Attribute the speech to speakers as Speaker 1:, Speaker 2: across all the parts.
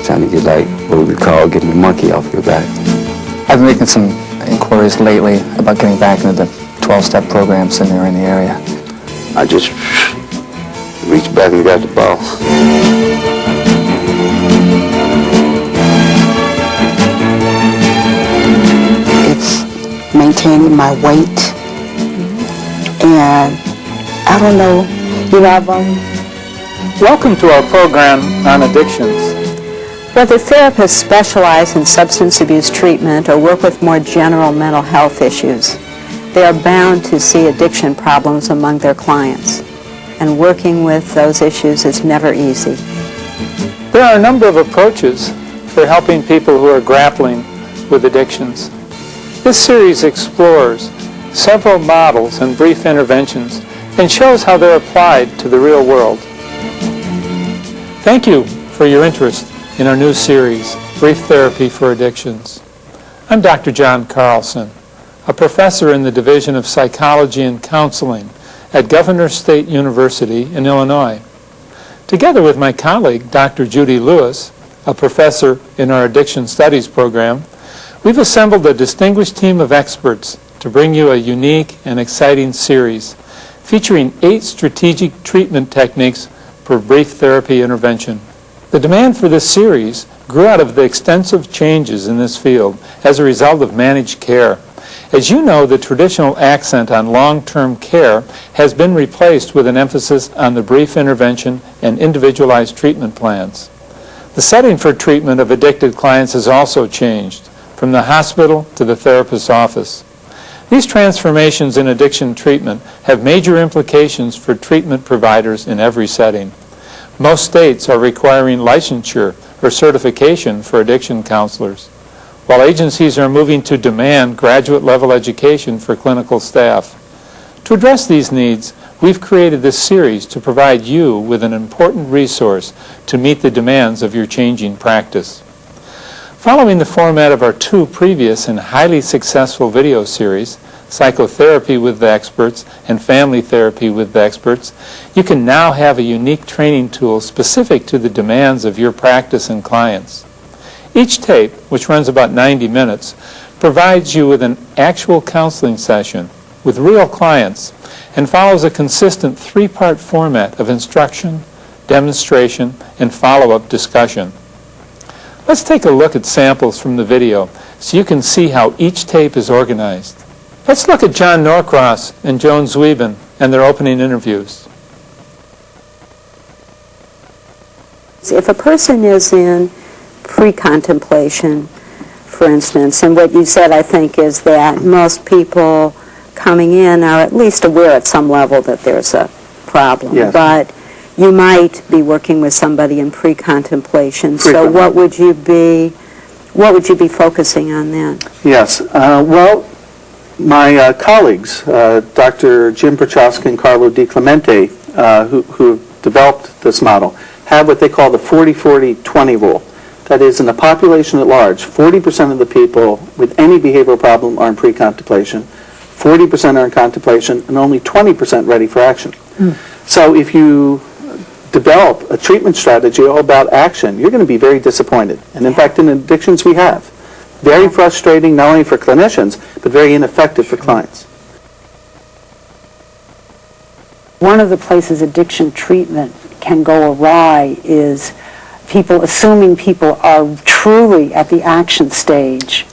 Speaker 1: trying to get, like, what we call getting the monkey off your back.
Speaker 2: I've been making some inquiries lately about getting back into the 12-step programs in there in the area.
Speaker 1: I just reached back and got the ball.
Speaker 3: It's maintaining my weight, and I don't know,
Speaker 4: Welcome to our program on addictions.
Speaker 5: Whether therapists specialize in substance abuse treatment or work with more general mental health issues, they are bound to see addiction problems among their clients, and working with those issues is never easy.
Speaker 4: There are a number of approaches for helping people who are grappling with addictions. This series explores several models and brief interventions and shows how they're applied to the real world. Thank you for your interest in our new series, Brief Therapy for Addictions. I'm Dr. John Carlson, a professor in the Division of Psychology and Counseling at Governor State University in Illinois. Together with my colleague, Dr. Judy Lewis, a professor in our Addiction Studies program, we've assembled a distinguished team of experts to bring you a unique and exciting series featuring 8 strategic treatment techniques for brief therapy intervention. The demand for this series grew out of the extensive changes in this field as a result of managed care. As you know, the traditional accent on long-term care has been replaced with an emphasis on the brief intervention and individualized treatment plans. The setting for treatment of addicted clients has also changed, from the hospital to the therapist's office. These transformations in addiction treatment have major implications for treatment providers in every setting. Most states are requiring licensure or certification for addiction counselors, while agencies are moving to demand graduate-level education for clinical staff. To address these needs, we've created this series to provide you with an important resource to meet the demands of your changing practice. Following the format of our 2 previous and highly successful video series, Psychotherapy with the Experts and Family Therapy with the Experts, you can now have a unique training tool specific to the demands of your practice and clients. Each tape, which runs about 90 minutes, provides you with an actual counseling session with real clients and follows a consistent 3-part format of instruction, demonstration, and follow-up discussion. Let's take a look at samples from the video so you can see how each tape is organized. Let's look at John Norcross and Joan Zwieben and their opening interviews.
Speaker 5: If a person is in pre-contemplation, for instance, and what you said, I think, is that most people coming in are at least aware at some level that there's a problem.
Speaker 4: Yes.
Speaker 5: But you might be working with somebody in pre-contemplation. So what would you be focusing on then?
Speaker 6: Yes. Well, my colleagues, Dr. Jim Prochaska and Carlo Di Clemente, who developed this model, have what they call the 40-40-20 rule. That is, in the population at large, 40% of the people with any behavioral problem are in pre-contemplation, 40% are in contemplation, and only 20% ready for action. So if you develop a treatment strategy all about action, you're going to be very disappointed. And in fact, in addictions we have. Very frustrating, not only for clinicians, but very ineffective for clients.
Speaker 3: one of the places addiction treatment can go awry is people assuming people are truly at the action stage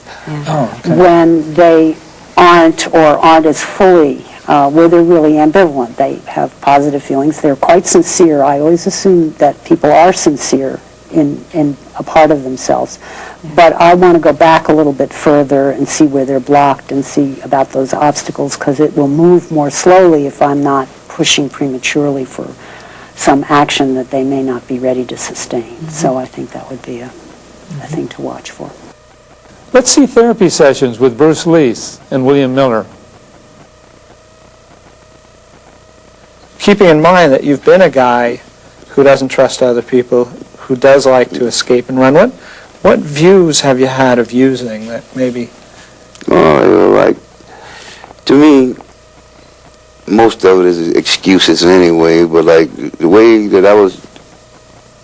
Speaker 3: when they aren't as fully, where they're really ambivalent. They have positive feelings. They're quite sincere. I always assume that people are sincere in a part of themselves. But I want to go back a little bit further and see where they're blocked and see about those obstacles, because it will move more slowly if I'm not pushing prematurely for some action that they may not be ready to sustain. So I think that would be a thing to watch for.
Speaker 4: Let's see therapy sessions with Bruce Leese and William Miller.
Speaker 7: Keeping in mind that you've been a guy who doesn't trust other people, who does like to escape and run, what views have you had of using that maybe?
Speaker 1: Oh, like, to me, most of it is excuses anyway, but like the way that I was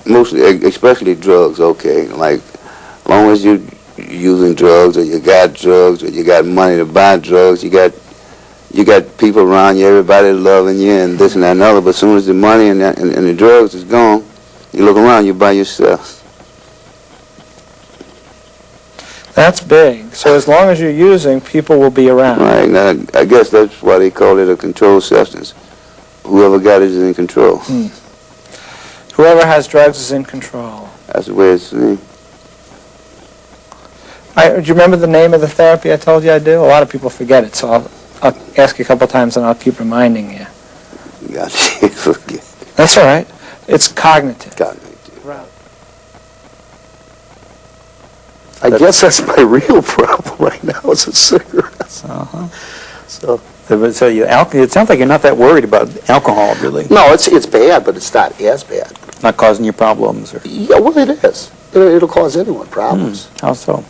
Speaker 1: mostly, especially drugs, okay. Like, as long as you're using drugs, or you got money to buy drugs, you got people around you, everybody loving you, and this and that and other. But as soon as the money and the drugs is gone, you look around, you're by yourself.
Speaker 7: That's big. So as long as you're using, people will be around.
Speaker 1: Right. Now, I guess that's why they call it a controlled substance. Whoever got it is in control.
Speaker 7: Whoever has drugs is in control.
Speaker 1: That's the way it's seen.
Speaker 7: Do you remember the name of the therapy I told you I do? A lot of people forget it, so I'll ask you a couple times and I'll keep reminding you.
Speaker 1: Got you. Forget.
Speaker 7: That's all right. It's cognitive.
Speaker 1: Cognitive.
Speaker 8: I guess that's my real problem right now is the cigarettes. So
Speaker 9: it sounds like you're not that worried about alcohol, really.
Speaker 8: no, it's bad, but it's not as bad.
Speaker 9: Not causing you problems. Or
Speaker 8: Yeah, well, it is. It'll cause anyone problems.
Speaker 9: How so?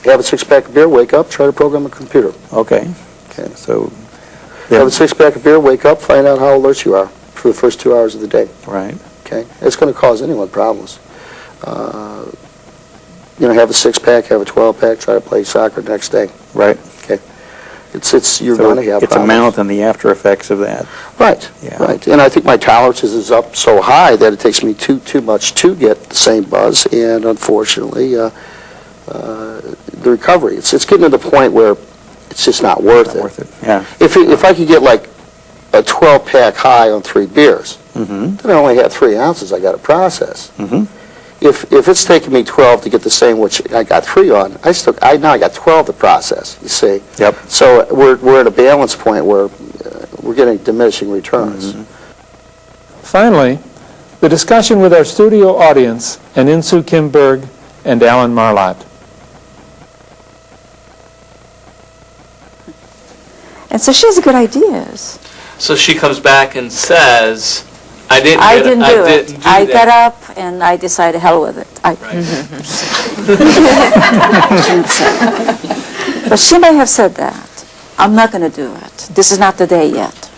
Speaker 8: Have a six-pack of beer, wake up, try to program a computer.
Speaker 9: Okay.
Speaker 8: Okay.
Speaker 9: So,
Speaker 8: Have a six-pack of beer, wake up, find out how alert you are for the first 2 hours of the day.
Speaker 9: right.
Speaker 8: Okay, it's going to cause anyone problems. Have a six-pack, have a 12-pack, try to play soccer next day.
Speaker 9: Right.
Speaker 8: Okay, you're going to have
Speaker 9: it's
Speaker 8: problems.
Speaker 9: a mouth and the after effects of that.
Speaker 8: Right.
Speaker 9: Yeah.
Speaker 8: Right, and I think my tolerance is up so high that it takes me too much to get the same buzz, and unfortunately, the recovery, it's getting to the point where it's just not worth it.
Speaker 9: Yeah.
Speaker 8: If I could get like a 12-pack high on 3 beers, then I only had 3 ounces I got to process. If it's taking me 12 to get the same, which I got 3 on, now I got 12 to process, you see.
Speaker 9: Yep.
Speaker 8: So we're at a balance point where we're getting diminishing returns.
Speaker 4: Finally, the discussion with our studio audience and Insoo Kim Berg and Alan Marlott.
Speaker 10: And so she has good ideas.
Speaker 11: So she comes back and says, I didn't
Speaker 10: I
Speaker 11: do
Speaker 10: didn't do it. I
Speaker 11: that.
Speaker 10: got up and I decided, hell with it. But she may have said that. I'm not going to do it. This is not the day yet.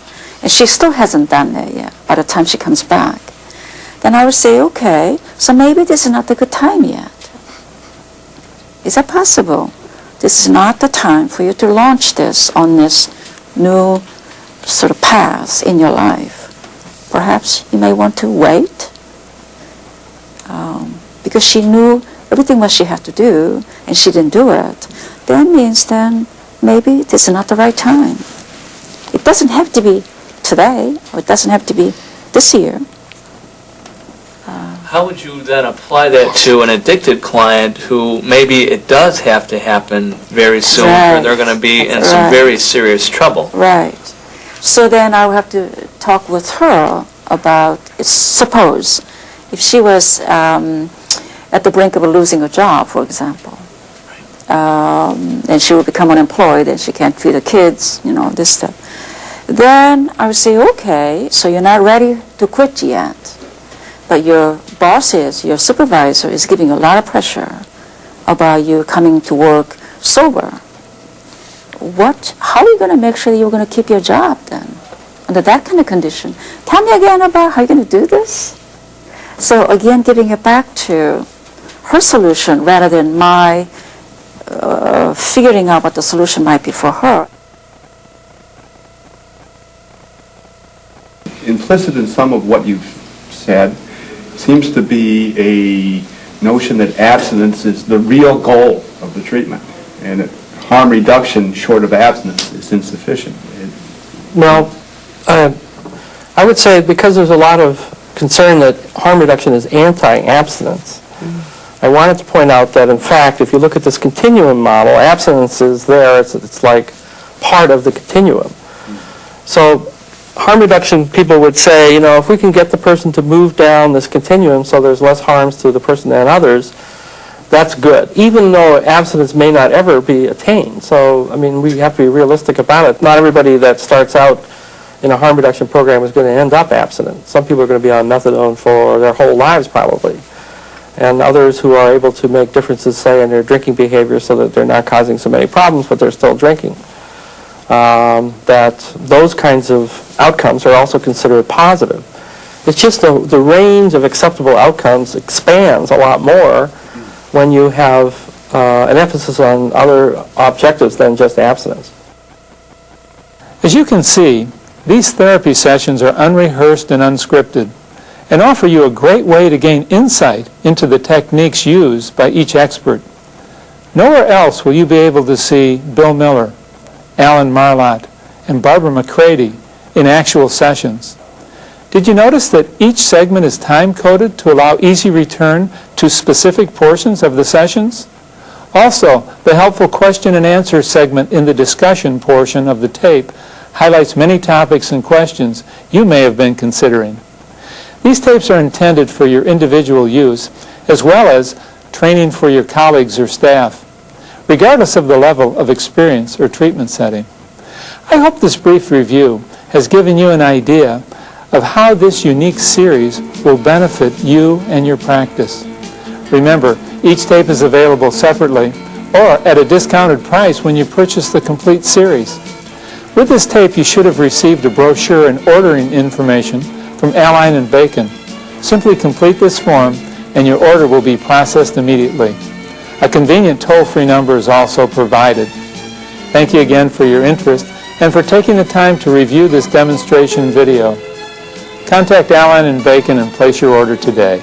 Speaker 10: And she still hasn't done that yet by the time she comes back. Then I would say, okay, so maybe this is not the good time yet. Is that possible? This is not the time for you to launch this on this new sort of path in your life. Perhaps you may want to wait, because she knew everything what she had to do and she didn't do it. That means then maybe this is not the right time. It doesn't have to be today, or it doesn't have to be this year.
Speaker 11: How would you then apply that to an addicted client who maybe it does have to happen very soon, or they're going to be in some very serious trouble?
Speaker 10: Right. So then I would have to talk with her about, suppose, if she was at the brink of losing a job, for example, and she would become unemployed and she can't feed the kids, this stuff. Then I would say, okay, so you're not ready to quit yet, but your boss your supervisor is giving you a lot of pressure about you coming to work sober. How are you going to make sure you're going to keep your job then, under that kind of condition? Tell me again about how you're going to do this. So again, giving it back to her solution rather than my figuring out what the solution might be for her.
Speaker 12: Implicit in some of what you've said seems to be a notion that abstinence is the real goal of the treatment, and that harm reduction short of abstinence is insufficient.
Speaker 13: Well, I would say because there's a lot of concern that harm reduction is anti-abstinence, I wanted to point out that, in fact, if you look at this continuum model, abstinence is there. It's like part of the continuum. So harm reduction people would say, if we can get the person to move down this continuum so there's less harms to the person than others, that's good, even though abstinence may not ever be attained. So, we have to be realistic about it. Not everybody that starts out in a harm reduction program is going to end up abstinent. Some people are going to be on methadone for their whole lives, probably. And others who are able to make differences, say, in their drinking behavior so that they're not causing so many problems, but they're still drinking. That those kinds of outcomes are also considered positive. It's just the range of acceptable outcomes expands a lot more when you have an emphasis on other objectives than just abstinence.
Speaker 4: As you can see, these therapy sessions are unrehearsed and unscripted and offer you a great way to gain insight into the techniques used by each expert. Nowhere else will you be able to see Bill Miller, Alan Marlott, and Barbara McCready in actual sessions. Did you notice that each segment is time-coded to allow easy return to specific portions of the sessions? Also, the helpful question and answer segment in the discussion portion of the tape highlights many topics and questions you may have been considering. These tapes are intended for your individual use, as well as training for your colleagues or staff, regardless of the level of experience or treatment setting. I hope this brief review has given you an idea of how this unique series will benefit you and your practice. Remember, each tape is available separately or at a discounted price when you purchase the complete series. With this tape, you should have received a brochure and ordering information from Align and Bacon. Simply complete this form and your order will be processed immediately. A convenient toll-free number is also provided. Thank you again for your interest and for taking the time to review this demonstration video. Contact Align and Bacon and place your order today.